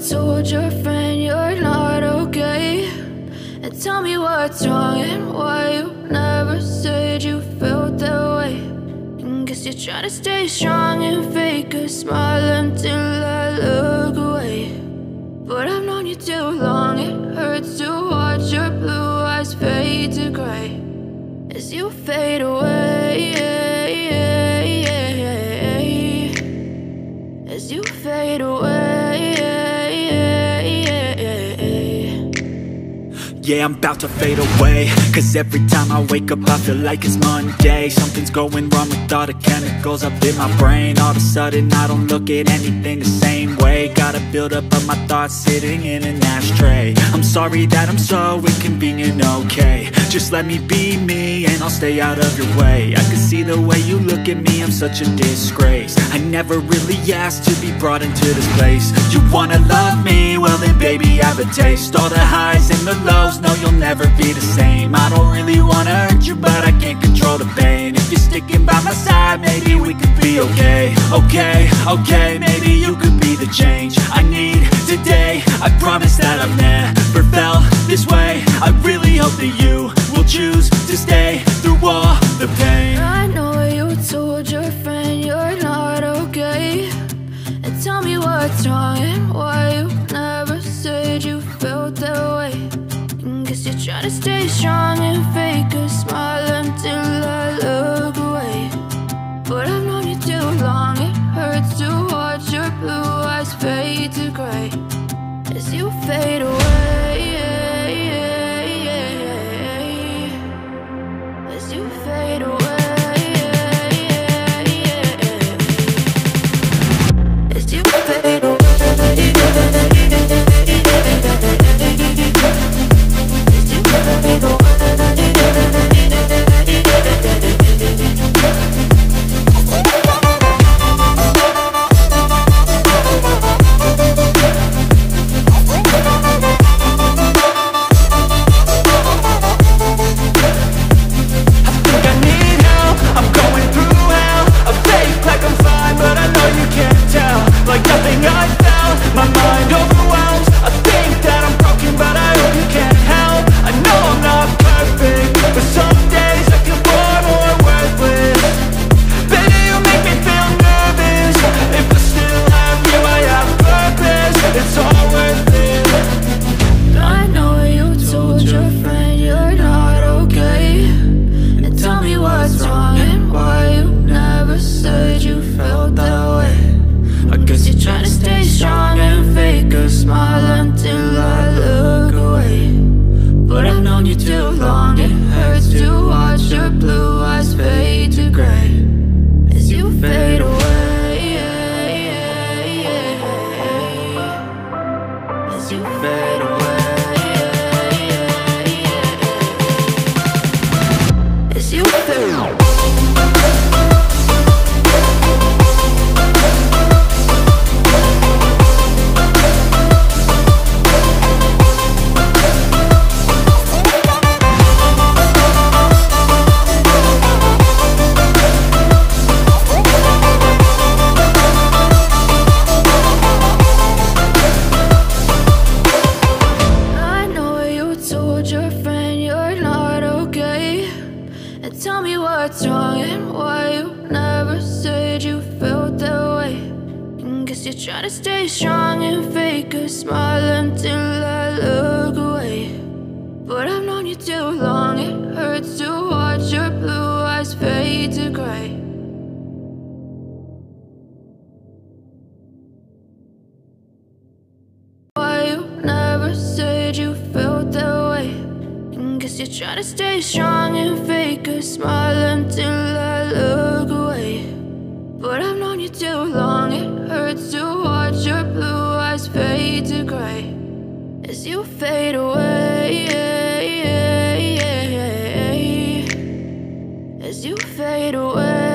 told your friend you're not okay, and tell me what's wrong and why you never said you felt that way. And guess you're trying to stay strong and fake a smile until I look away. But I've known you too long, it hurts to watch your blue eyes fade to gray as you fade away, as you fade away. Yeah, I'm about to fade away, cause every time I wake up I feel like it's Monday. Something's going wrong with all the chemicals up in my brain. All of a sudden I don't look at anything the same way. Gotta build up of my thoughts sitting in an ashtray. I'm sorry that I'm so inconvenient, okay. Just let me be me and I'll stay out of your way. I can see the way you look at me, I'm such a disgrace. I never really asked to be brought into this place. You wanna love me? Well then baby I have a taste. All the highs and the lows, no you'll never be the same. I don't really wanna hurt you but I can't control the pain. If you're sticking by my side maybe we could be okay. Okay, maybe you could be the change I need today. I promise that I've never felt this way. I really hope that you will choose to stay through all the pain. I know you told your friend you're not okay, and tell me what's wrong and why you never said you felt that way. And guess you're trying to stay strong and fake a smile until I look away. But I've known you too long, it hurts to watch your blue eyes fade to gray as you fade away, as you fade away, as you fade away. Try to stay strong and fake a smile until I look away. But I've known you too long, it hurts to watch your blue eyes fade to gray as you fade away, as you fade away.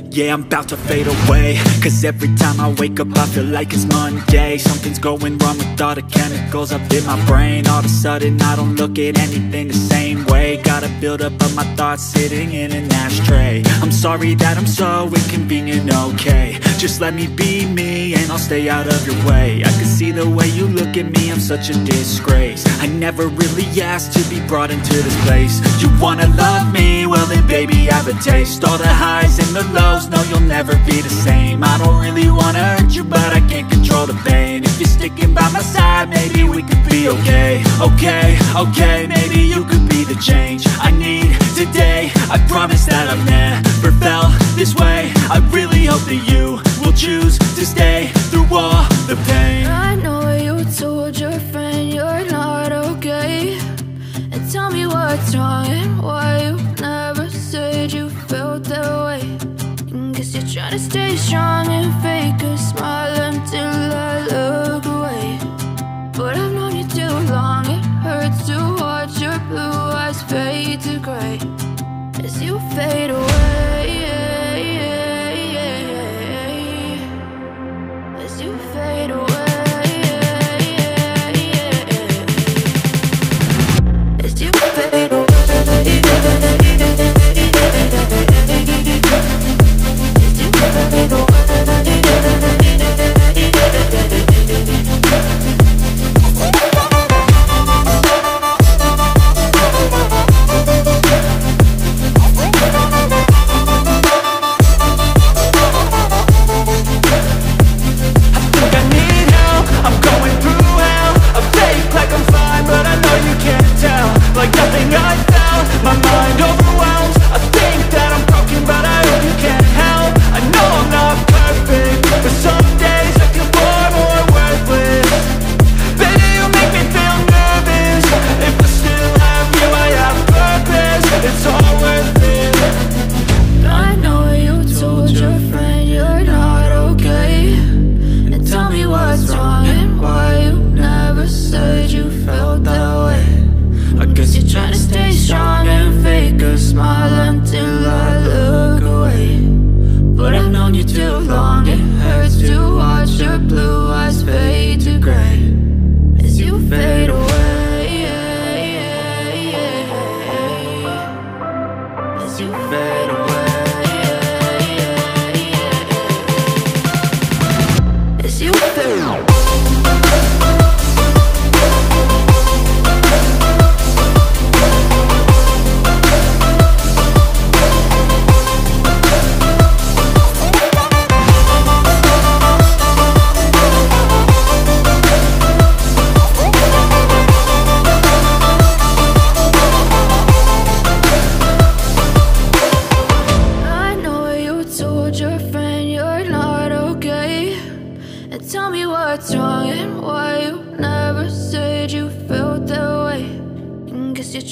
Yeah, I'm about to fade away, cause every time I wake up I feel like it's Monday. Something's going wrong with all the chemicals up in my brain. All of a sudden I don't look at anything the same way. Gotta build up of my thoughts sitting in an ashtray. I'm sorry that I'm so inconvenient, okay. Just let me be me and I'll stay out of your way. I can see the way you look at me, I'm such a disgrace. I never really asked to be brought into this place. You wanna love me? Well then baby, have a taste. All the highs and the lows, no you'll never be the same. I don't really wanna hurt you, but I can't control the pain. If you're sticking by my side, maybe we could be okay. Okay, maybe you could be the change I need today. I promise that I've never felt this way. I really hope that you will choose to stay through all the pain. I know you told your friend you're not okay, and tell me what's wrong and why you never said you felt that way. Guess you're trying to stay strong and fake a smile until I look away. But I've known you too long, it hurts to watch your blue eyes fade to gray as you fade away. As you fade away. As you fade away.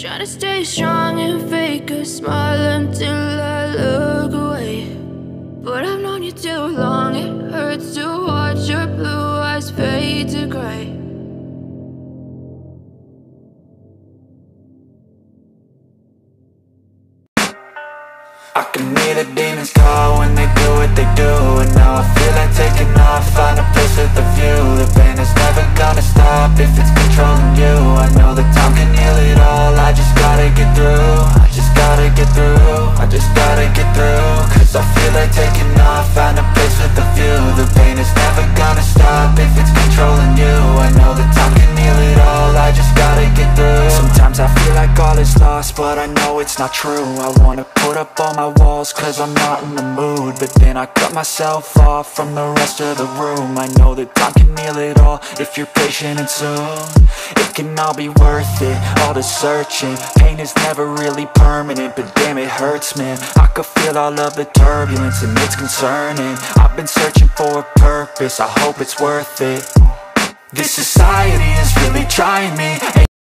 Trying to stay strong and fake a smile until I look away. But I've known you too long, it hurts to watch your blue eyes fade to gray. I can hear the demons call when they do what they do. And now I feel like taking off, find a place with a view. The pain is never gonna stop if it's controlling you. I know that time can heal it all, I just gotta get through. I just gotta get through, I just gotta get through. Cause I feel like taking off, find a place with a view. The pain is never gonna stop if it's controlling you. I know that time can heal it all, I just gotta get through. Sometimes I feel like all is lost, but I know it's not true. I wanna put up all my walls cause I'm not in the mood, but then I cut myself off from the rest of the room. I know that time can heal it all if you're patient, and soon it can all be worth it, all the searching. Pain is never really permanent, but damn it hurts, man. I could feel all of the turbulence and it's concerning. I've been searching for a purpose, I hope it's worth it. This society is really trying me.